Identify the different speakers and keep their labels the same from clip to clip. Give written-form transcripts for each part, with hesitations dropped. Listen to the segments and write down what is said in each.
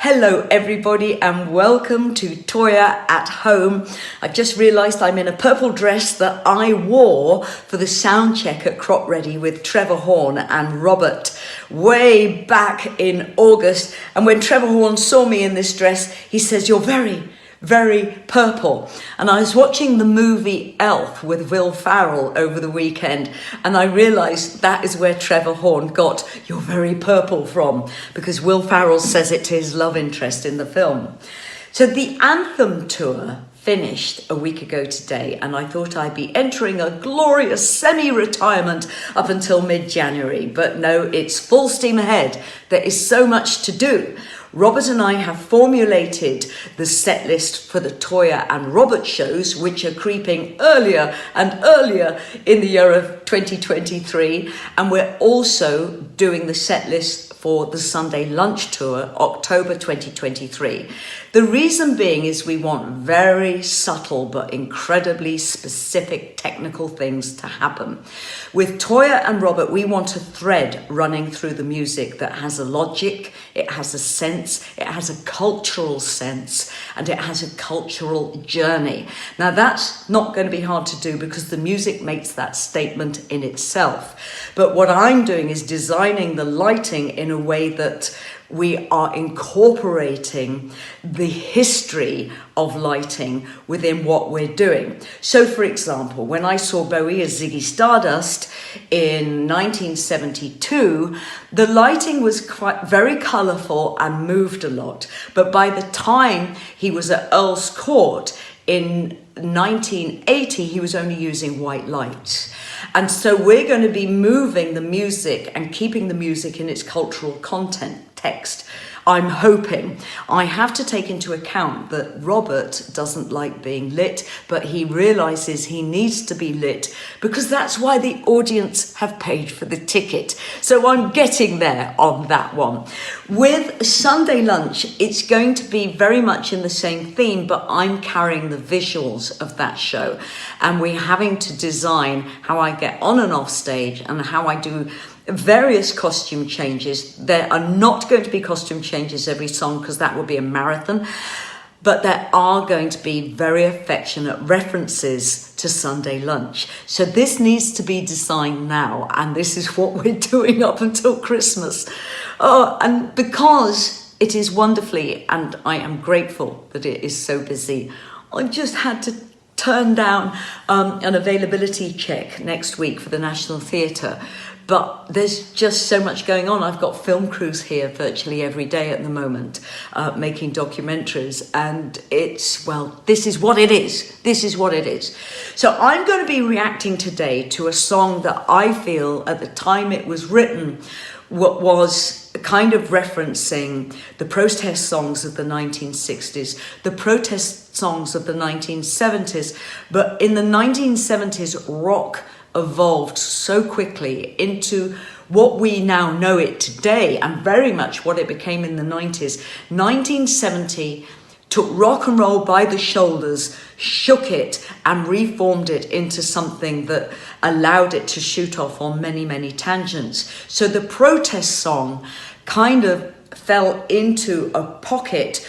Speaker 1: Hello everybody and welcome to Toyah at Home. I've just realised I'm in a purple dress that I wore for the sound check at Crop Ready with Trevor Horn and Robert way back in August. And when Trevor Horn saw me in this dress, he says, "You're very purple." And I was watching the movie Elf with Will Ferrell over the weekend, and I realised that is where Trevor Horn got "You're very purple" from, because Will Ferrell says it to his love interest in the film. So the Anthem tour finished a week ago today, and I thought I'd be entering a glorious semi-retirement up until mid-January, but no, it's full steam ahead. There is so much to do. Robert and I have formulated the set list for the Toyah and Robert shows, which are creeping earlier and earlier in the year of 2023. And we're also doing the set list for the Sunday lunch tour, October 2023. The reason being is we want very subtle but incredibly specific technical things to happen. With Toyah and Robert, we want a thread running through the music that has a logic, it has a sense, it has a cultural sense, and it has a cultural journey. Now that's not going to be hard to do because the music makes that statement in itself. But what I'm doing is designing the lighting in a way that we are incorporating the history of lighting within what we're doing. So for example, when I saw Bowie as Ziggy Stardust in 1972, the lighting was very colourful and moved a lot. But by the time he was at Earl's Court in 1980, he was only using white lights. And so we're going to be moving the music and keeping the music in its cultural context. I'm hoping. I have to take into account that Robert doesn't like being lit, but he realises he needs to be lit because that's why the audience have paid for the ticket. So I'm getting there on that one. With Sunday lunch, it's going to be very much in the same theme, but I'm carrying the visuals of that show. And we're having to design how I get on and off stage and how I do various costume changes. There are not going to be costume changes every song because that will be a marathon, but there are going to be very affectionate references to Sunday lunch. So this needs to be designed now, and this is what we're doing up until Christmas. And because it is wonderfully, and I am grateful that it is so busy, I just had to turn down an availability check next week for the National Theatre. But there's just so much going on. I've got film crews here virtually every day at the moment, making documentaries. And it's, well, this is what it is. This is what it is. So I'm going to be reacting today to a song that I feel at the time it was written was kind of referencing the protest songs of the 1960s, the protest songs of the 1970s. But in the 1970s, rock evolved so quickly into what we now know it today, and very much what it became in the 90s. 1970 took rock and roll by the shoulders, shook it and reformed it into something that allowed it to shoot off on many tangents. So the protest song kind of fell into a pocket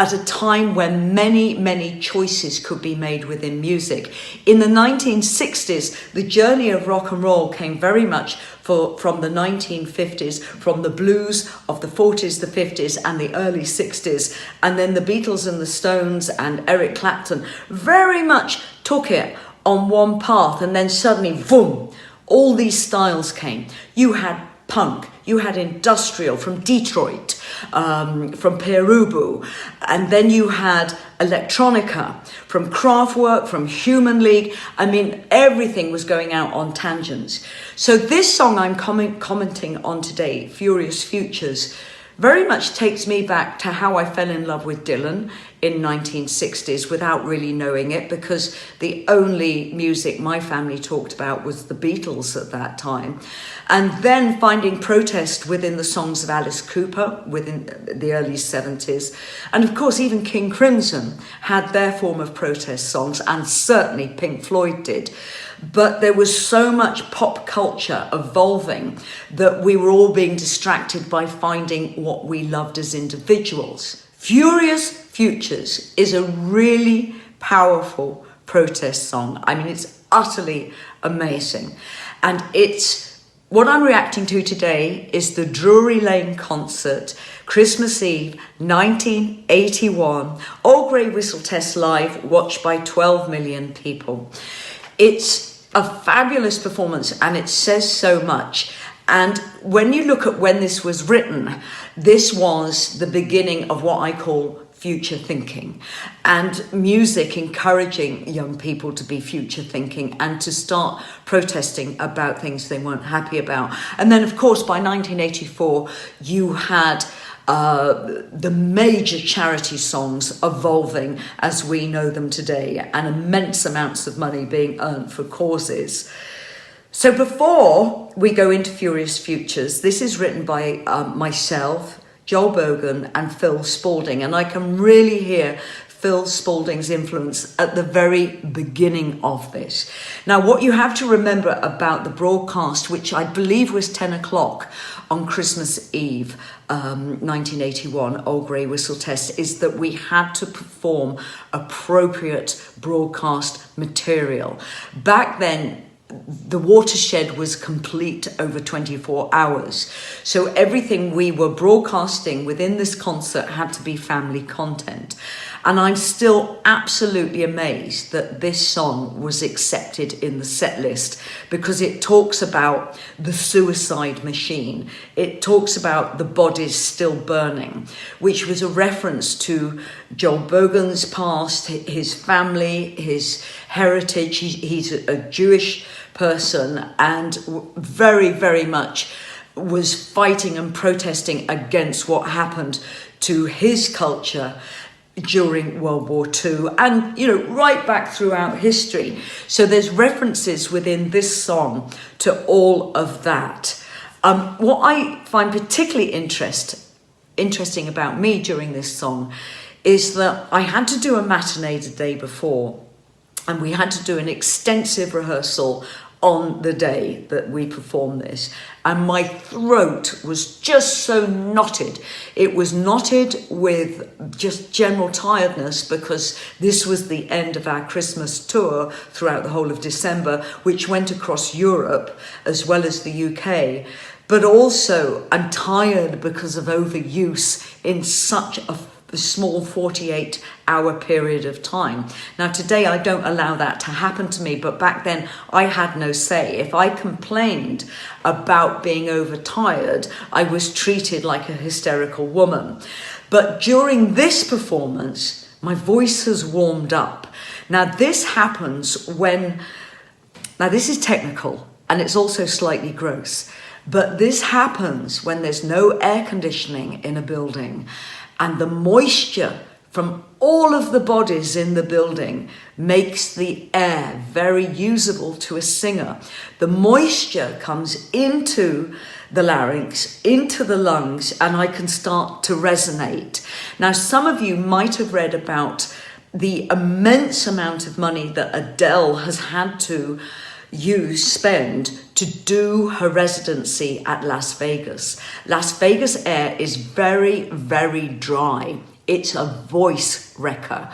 Speaker 1: at a time when many choices could be made within music. In the 1960s, the journey of rock and roll came very much from the 1950s, from the blues of the 40s, the 50s, and the early 60s. And then the Beatles and the Stones and Eric Clapton very much took it on one path, and then suddenly, boom, all these styles came. You had punk, you had industrial from Detroit, from Perubu, and then you had electronica from Kraftwerk, from Human League. I mean, everything was going out on tangents. So this song I'm commenting on today, Furious Futures, very much takes me back to how I fell in love with Dylan in 1960s without really knowing it, because the only music my family talked about was the Beatles at that time. And then finding protest within the songs of Alice Cooper within the early 70s. And of course, even King Crimson had their form of protest songs, and certainly Pink Floyd did. but there was so much pop culture evolving that we were all being distracted by finding what we loved as individuals. Furious Futures is a really powerful protest song. I mean, it's utterly amazing. And what I'm reacting to today is the Drury Lane concert, Christmas Eve, 1981, Old Grey Whistle Test live, watched by 12 million people. It's a fabulous performance and it says so much. And when you look at when this was written, this was the beginning of what I call future thinking, and music encouraging young people to be future thinking and to start protesting about things they weren't happy about. And then, of course, by 1984, you had the major charity songs evolving as we know them today, and immense amounts of money being earned for causes. So before we go into Furious Futures, this is written by myself, Joel Bogan and Phil Spalding, and I can really hear Phil Spalding's influence at the very beginning of this. Now, what you have to remember about the broadcast, which I believe was 10 o'clock on Christmas Eve, 1981, Old Grey Whistle Test, is that we had to perform appropriate broadcast material. Back then, the watershed was complete over 24 hours. So everything we were broadcasting within this concert had to be family content. And I'm still absolutely amazed that this song was accepted in the set list, because it talks about the suicide machine. It talks about the bodies still burning, which was a reference to Joel Bogan's past, his family, his heritage. He's a Jewish person and very, very much was fighting and protesting against what happened to his culture during World War II and, right back throughout history. So there's references within this song to all of that. What I find particularly interesting about me during this song is that I had to do a matinee the day before, and we had to do an extensive rehearsal on the day that we performed this, and my throat was just so knotted. It was knotted with just general tiredness, because this was the end of our Christmas tour throughout the whole of December, which went across Europe as well as the UK. But also I'm tired because of overuse in such a small 48-hour period of time. Now today I don't allow that to happen to me, but back then I had no say. If I complained about being overtired, I was treated like a hysterical woman. But during this performance, my voice has warmed up. Now this happens now this is technical and it's also slightly gross, but this happens when there's no air conditioning in a building, and the moisture from all of the bodies in the building makes the air very usable to a singer. The moisture comes into the larynx, into the lungs, and I can start to resonate. Now, some of you might have read about the immense amount of money that Adele has had to spend to do her residency at Las Vegas. Las Vegas air is very, very dry. It's a voice wrecker.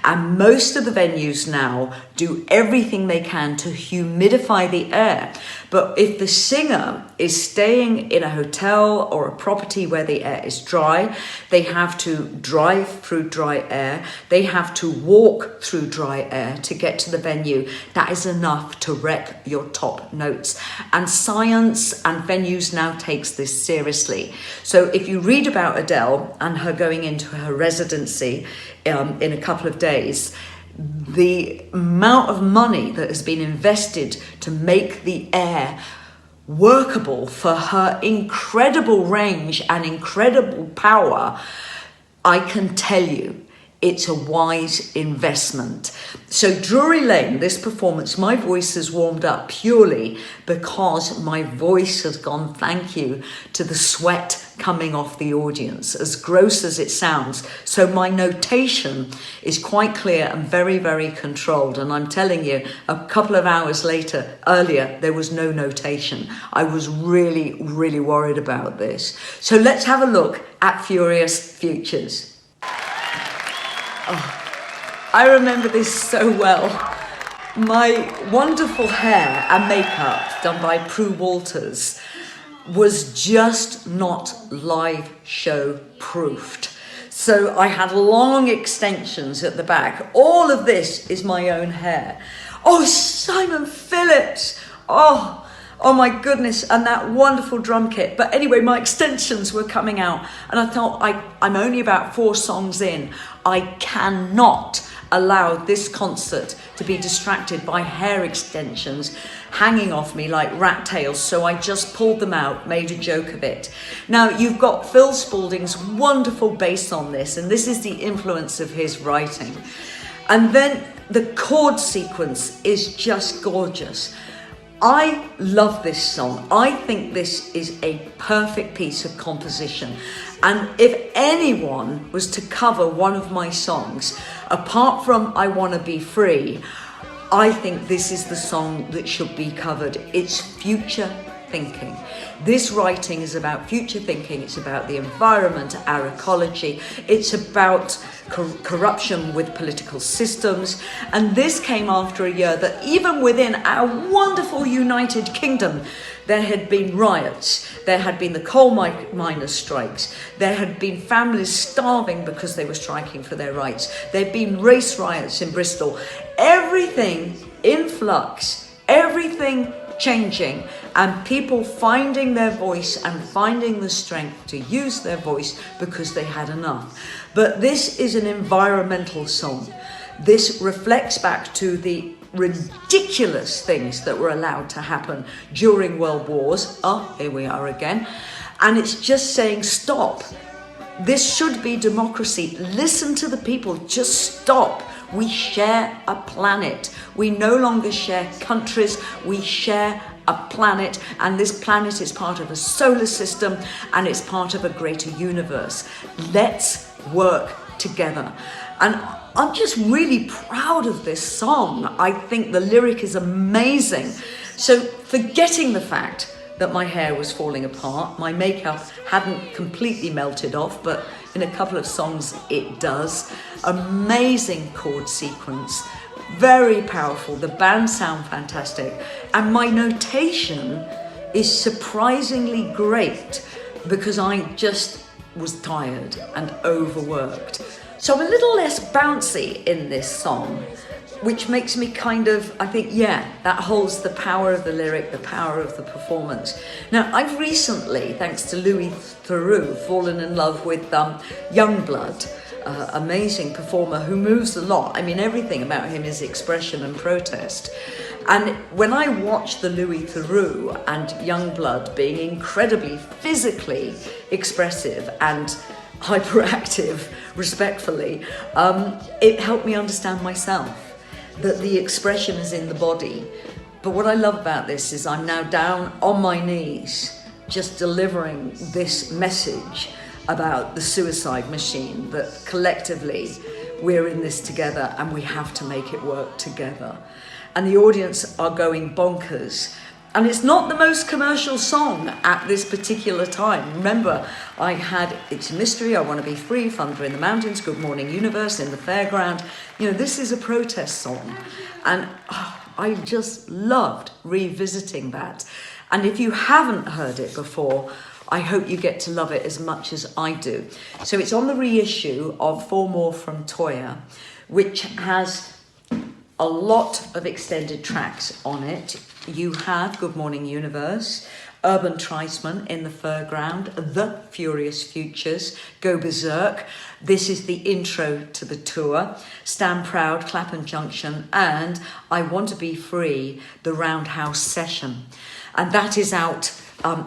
Speaker 1: And most of the venues now do everything they can to humidify the air. But if the singer is staying in a hotel or a property where the air is dry, they have to drive through dry air. They have to walk through dry air to get to the venue. That is enough to wreck your top notes. And science and venues now takes this seriously. So if you read about Adele and her going into her residency in a couple of days, the amount of money that has been invested to make the air workable for her incredible range and incredible power, I can tell you, it's a wise investment. So Drury Lane, this performance, my voice has warmed up purely because my voice has gone thank you to the sweat coming off the audience, as gross as it sounds. So my notation is quite clear and very, very controlled. And I'm telling you, a couple of hours earlier, there was no notation. I was really, really worried about this. So let's have a look at Furious Futures. Oh, I remember this so well. My wonderful hair and makeup done by Prue Walters was just not live show proofed. So I had long extensions at the back. All of this is my own hair. Oh, Simon Phillips. Oh my goodness. And that wonderful drum kit. But anyway, my extensions were coming out and I thought I'm only about 4 songs in. I cannot allow this concert to be distracted by hair extensions hanging off me like rat tails, so I just pulled them out, made a joke of it. Now, you've got Phil Spaulding's wonderful bass on this, and this is the influence of his writing. And then the chord sequence is just gorgeous. I love this song. I think this is a perfect piece of composition. And if anyone was to cover one of my songs, apart from I Wanna Be Free, I think this is the song that should be covered. It's future thinking. This writing is about future thinking. It's about the environment, our ecology. It's about corruption with political systems. And this came after a year that even within our wonderful United Kingdom, there had been riots, there had been the coal miners' strikes, there had been families starving because they were striking for their rights, there had been race riots in Bristol. Everything in flux, everything changing, and people finding their voice and finding the strength to use their voice because they had enough. But this is an environmental song. This reflects back to the ridiculous things that were allowed to happen during world wars. Oh, here we are again. And it's just saying, stop. This should be democracy. Listen to the people. Just stop. We share a planet. We no longer share countries. We share a planet, and this planet is part of a solar system and it's part of a greater universe. Let's work together. And I'm just really proud of this song. I think the lyric is amazing. So forgetting the fact that my hair was falling apart, my makeup hadn't completely melted off, but in a couple of songs it does. Amazing chord sequence, very powerful. The band sound fantastic. And my notation is surprisingly great because I just was tired and overworked. So I'm a little less bouncy in this song, which makes me kind of, I think, yeah, that holds the power of the lyric, the power of the performance. Now, I've recently, thanks to Louis Theroux, fallen in love with Youngblood, amazing performer who moves a lot. I mean, everything about him is expression and protest. And when I watch the Louis Theroux and Youngblood being incredibly physically expressive and hyperactive, respectfully, it helped me understand myself, that the expression is in the body. But what I love about this is I'm now down on my knees, just delivering this message about the suicide machine, that collectively we're in this together and we have to make it work together. And the audience are going bonkers. And it's not the most commercial song at this particular time. Remember, I had It's a Mystery, I Want to Be Free, Thunder in the Mountains, Good Morning Universe, In the Fairground. You know, this is a protest song. And I just loved revisiting that. And if you haven't heard it before, I hope you get to love it as much as I do. So it's on the reissue of 4 More from Toyah, which has a lot of extended tracks on it. You have Good Morning Universe, Urban Triceman, In the Fairground, The Furious Futures, Go Berserk. This is the intro to the tour. Stand Proud, Clapham Junction, and I Want to Be Free, the Roundhouse Session. And that is out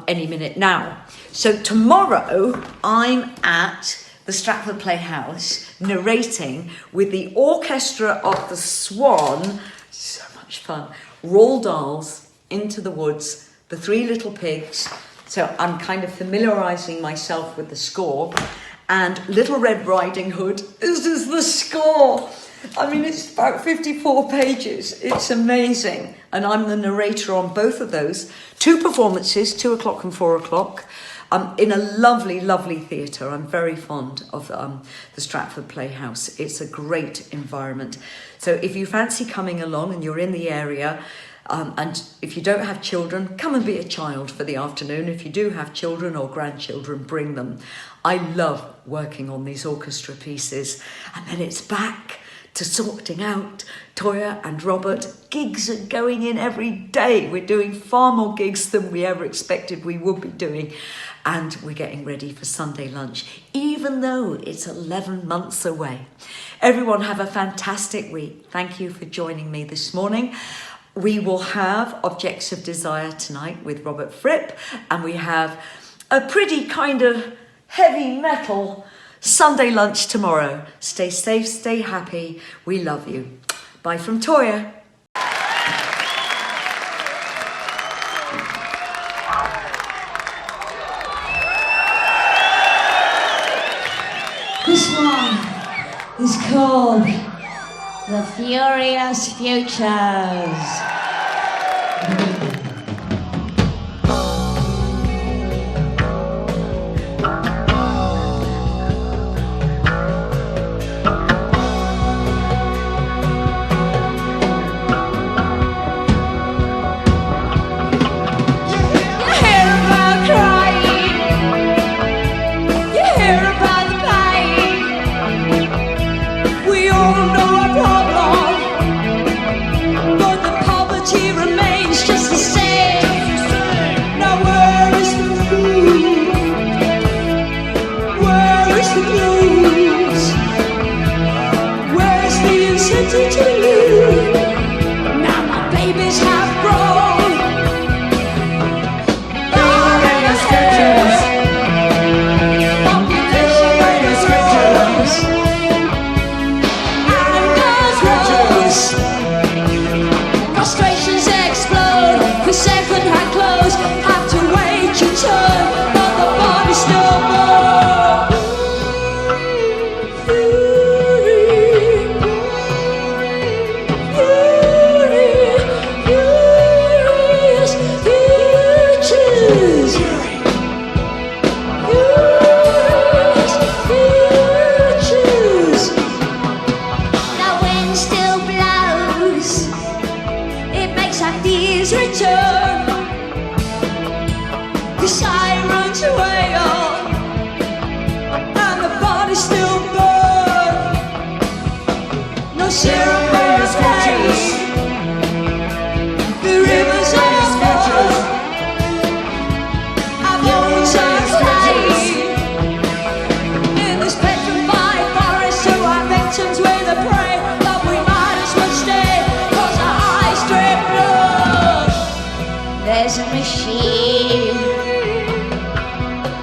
Speaker 1: any minute now. So tomorrow I'm at the Stratford Playhouse, narrating with the orchestra of the Swan. So much fun. Roald Dahl's Into the Woods, The Three Little Pigs. So I'm kind of familiarising myself with the score. And Little Red Riding Hood. This is the score. I mean, it's about 54 pages. It's amazing. And I'm the narrator on both of those. 2 performances, 2 o'clock and 4 o'clock, in a lovely, lovely theatre. I'm very fond of the Stratford Playhouse. It's a great environment. So if you fancy coming along and you're in the area, and if you don't have children, come and be a child for the afternoon. If you do have children or grandchildren, bring them. I love working on these orchestra pieces. And then it's back to sorting out. Toyah and Robert, gigs are going in every day. We're doing far more gigs than we ever expected we would be doing. And we're getting ready for Sunday lunch, even though it's 11 months away. Everyone have a fantastic week. Thank you for joining me this morning. We will have Objects of Desire tonight with Robert Fripp, and we have a pretty kind of heavy metal Sunday lunch tomorrow. Stay safe, stay happy. We love you. Bye from Toyah.
Speaker 2: This one is called The Furious Futures.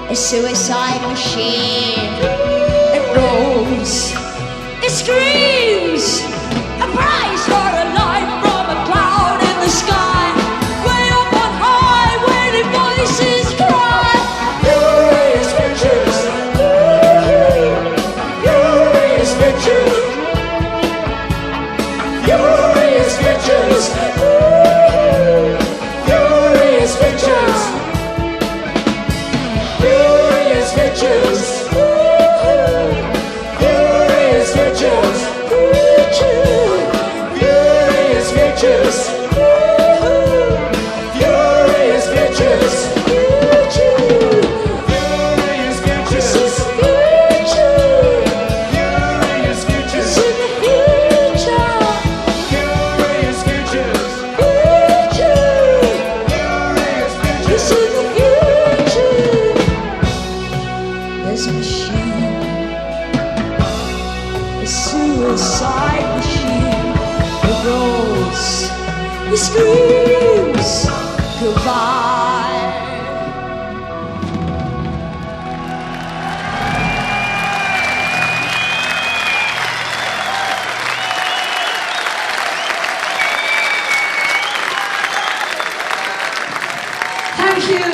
Speaker 3: A suicide machine. It rolls, it screams, a prize for a life from a cloud in the sky. Way up on high, where the voices cry. Furious pictures, furious pictures, furious pictures, furious pictures. Furious pictures, furious pictures, furious pictures, furious pictures, furious pictures, furious pictures, in the future, furious pictures, furious pictures, in the future. There's a machine, a suicide machine. It rolls, it screams, goodbye.
Speaker 1: Thank you.